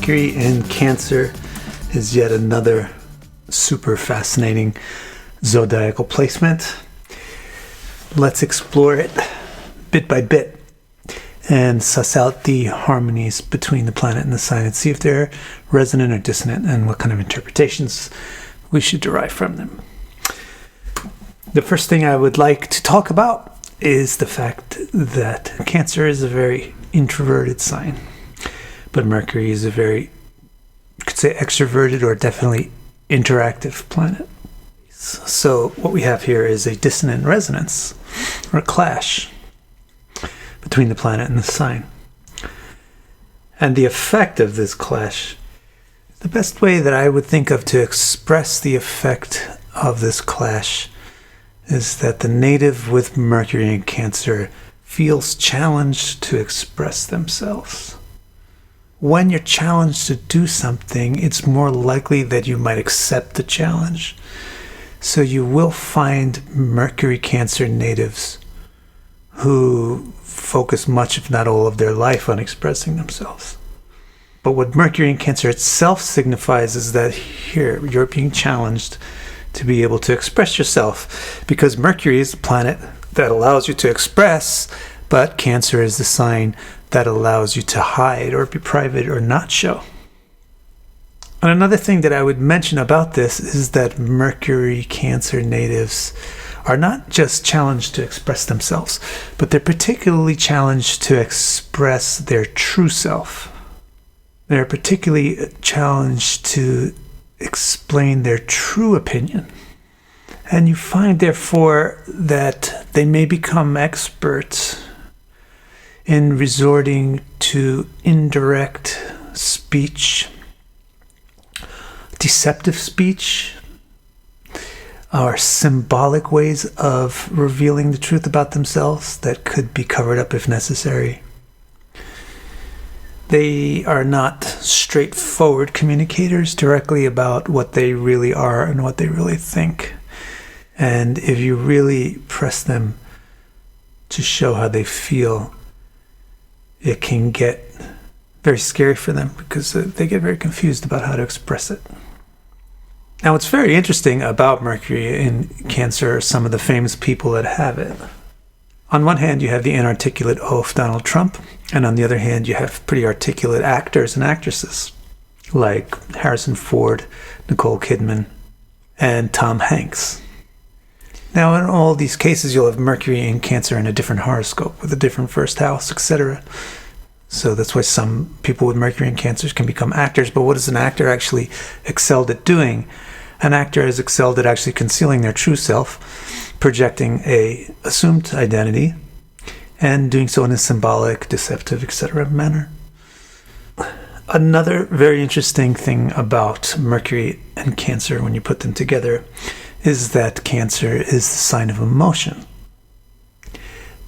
Mercury in Cancer is yet another super fascinating zodiacal placement. Let's explore it bit by bit and suss out the harmonies between the planet and the sign and see if they're resonant or dissonant and what kind of interpretations we should derive from them. The first thing I would like to talk about is the fact that Cancer is a very introverted sign, but Mercury is a very, you could say, extroverted or definitely interactive planet. So what we have here is a dissonant resonance or a clash between the planet and the sign. And the effect of this clash, the best way that I would think of to express the effect of this clash is that the native with Mercury in Cancer feels challenged to express themselves. When you're challenged to do something, it's more likely that you might accept the challenge. So you will find Mercury Cancer natives who focus much, if not all, of their life on expressing themselves. But what Mercury in Cancer itself signifies is that here you're being challenged to be able to express yourself, because Mercury is the planet that allows you to express, but Cancer is the sign that allows you to hide or be private or not show. And another thing that I would mention about this is that Mercury Cancer natives are not just challenged to express themselves, but they're particularly challenged to express their true self. They're particularly challenged to explain their true opinion. And you find, therefore, that they may become experts in resorting to indirect speech, deceptive speech, or symbolic ways of revealing the truth about themselves that could be covered up if necessary. They are not straightforward communicators directly about what they really are and what they really think. And if you really press them to show how they feel, it can get very scary for them because they get very confused about how to express it. Now, what's very interesting about Mercury in Cancer are some of the famous people that have it. On one hand, you have the inarticulate oaf Donald Trump, and on the other hand, you have pretty articulate actors and actresses like Harrison Ford, Nicole Kidman, and Tom Hanks. Now, in all these cases, you'll have Mercury in Cancer in a different horoscope with a different first house, etc. So that's why some people with Mercury in Cancer can become actors. But what is an actor actually excelled at doing? An actor has excelled at actually concealing their true self, projecting a assumed identity, and doing so in a symbolic, deceptive, etc. manner. Another very interesting thing about Mercury and Cancer when you put them together is that Cancer is the sign of emotion.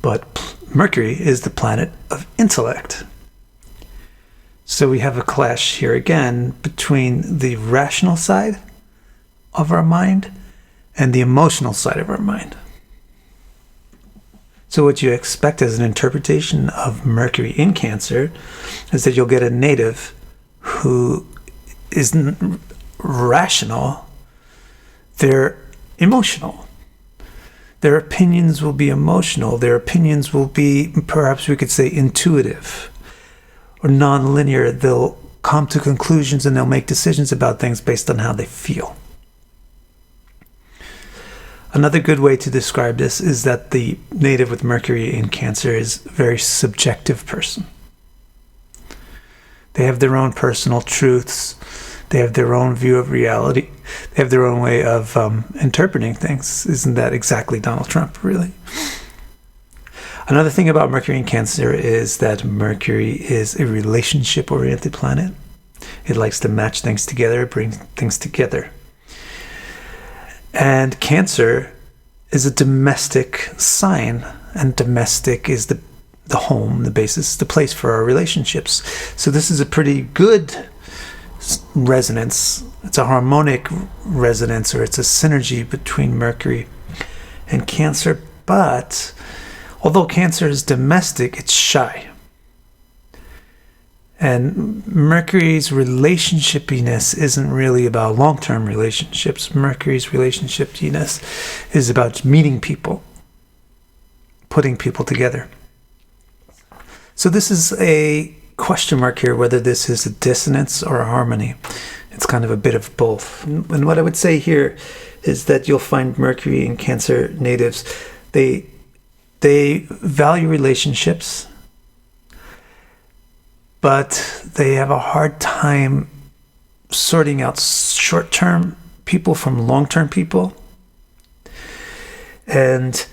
But Mercury is the planet of intellect. So we have a clash here again between the rational side of our mind and the emotional side of our mind. So what you expect as an interpretation of Mercury in Cancer is that you'll get a native who isn't rational, they're emotional. Their opinions will be emotional. Their opinions will be, perhaps we could say, intuitive or non-linear. They'll come to conclusions and they'll make decisions about things based on how they feel. Another good way to describe this is that the native with Mercury in Cancer is a very subjective person. They have their own personal truths. They have their own view of reality. They have their own way of interpreting things. Isn't that exactly Donald Trump, really? Another thing about Mercury in Cancer is that Mercury is a relationship-oriented planet. It likes to match things together, bring things together. And Cancer is a domestic sign, and domestic is the home, the basis, the place for our relationships. So this is a pretty good resonance. It's a harmonic resonance, or it's a synergy between Mercury and Cancer. But although Cancer is domestic, it's shy. And Mercury's relationshipiness isn't really about long-term relationships. Mercury's relationshipiness is about meeting people, putting people together. So this is a question mark here, whether this is a dissonance or a harmony. It's kind of a bit of both. And what I would say here is that you'll find Mercury in Cancer natives, they value relationships, but they have a hard time sorting out short-term people from long-term people. And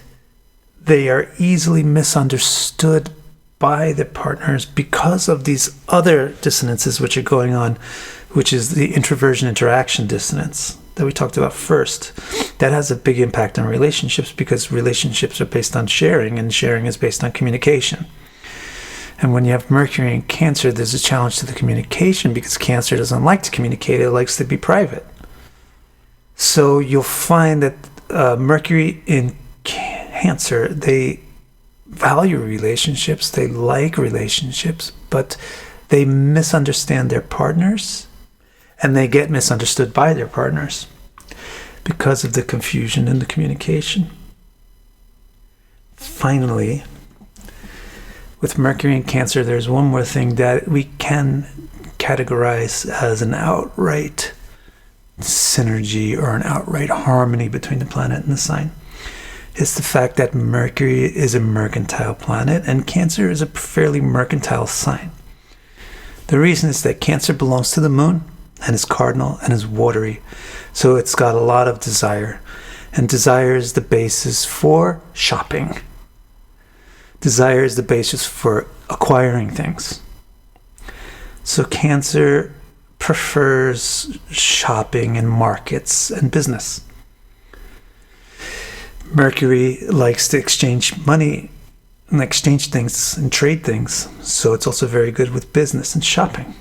they are easily misunderstood by their partners because of these other dissonances which are going on, which is the introversion interaction dissonance that we talked about first. That has a big impact on relationships because relationships are based on sharing, and sharing is based on communication. And when you have Mercury in Cancer, there's a challenge to the communication because Cancer doesn't like to communicate, it likes to be private. So you'll find that Mercury in Cancer, they value relationships, they like relationships, but they misunderstand their partners, and they get misunderstood by their partners because of the confusion in the communication. Finally, with Mercury in Cancer, there's one more thing that we can categorize as an outright synergy or an outright harmony between the planet and the sign. It's the fact that Mercury is a mercantile planet and Cancer is a fairly mercantile sign. The reason is that Cancer belongs to the moon and is cardinal and is watery. So it's got a lot of desire. And desire is the basis for shopping. Desire is the basis for acquiring things. So Cancer prefers shopping and markets and business. Mercury likes to exchange money and exchange things and trade things. So it's also very good with business and shopping.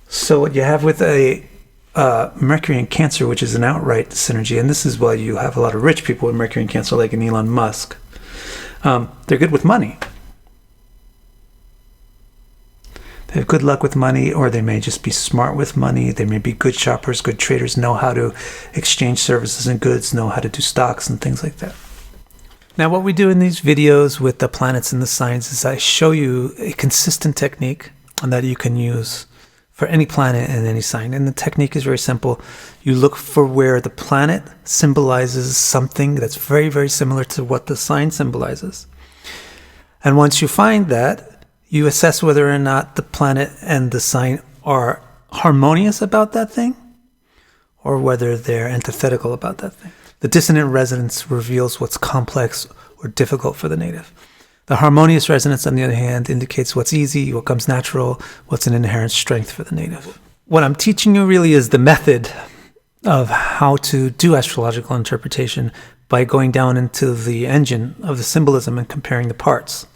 So what you have with a Mercury in Cancer, which is an outright synergy, and this is why you have a lot of rich people with Mercury in Cancer, like in Elon Musk. They're good with money. They have good luck with money, or they may just be smart with money. They may be good shoppers, good traders, know how to exchange services and goods, know how to do stocks and things like that. Now, what we do in these videos with the planets and the signs is I show you a consistent technique that you can use for any planet and any sign. And the technique is very simple. You look for where the planet symbolizes something that's very, very similar to what the sign symbolizes. And once you find that, you assess whether or not the planet and the sign are harmonious about that thing or whether they're antithetical about that thing. The dissonant resonance reveals what's complex or difficult for the native. The harmonious resonance, on the other hand, indicates what's easy, what comes natural, what's an inherent strength for the native. What I'm teaching you really is the method of how to do astrological interpretation by going down into the engine of the symbolism and comparing the parts.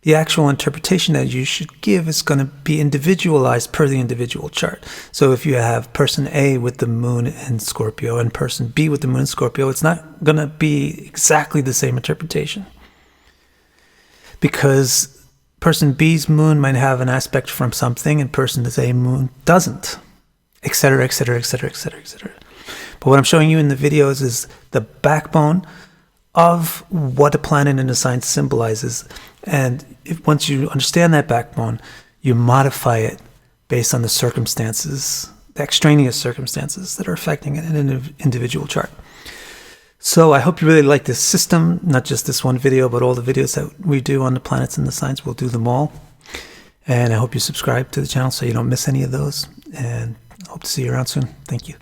The actual interpretation that you should give is going to be individualized per the individual chart. So if you have person A with the moon in Scorpio and person B with the moon in Scorpio, it's not going to be exactly the same interpretation. Because person B's moon might have an aspect from something and person A's moon doesn't, etc., etc., etc., etc., etc. But what I'm showing you in the videos is the backbone of what a planet and a sign symbolizes. And once you understand that backbone, you modify it based on the circumstances, the extraneous circumstances that are affecting an individual chart. So I hope you really like this system, not just this one video, but all the videos that we do on the planets and the signs. We'll do them all. And I hope you subscribe to the channel so you don't miss any of those. And I hope to see you around soon. Thank you.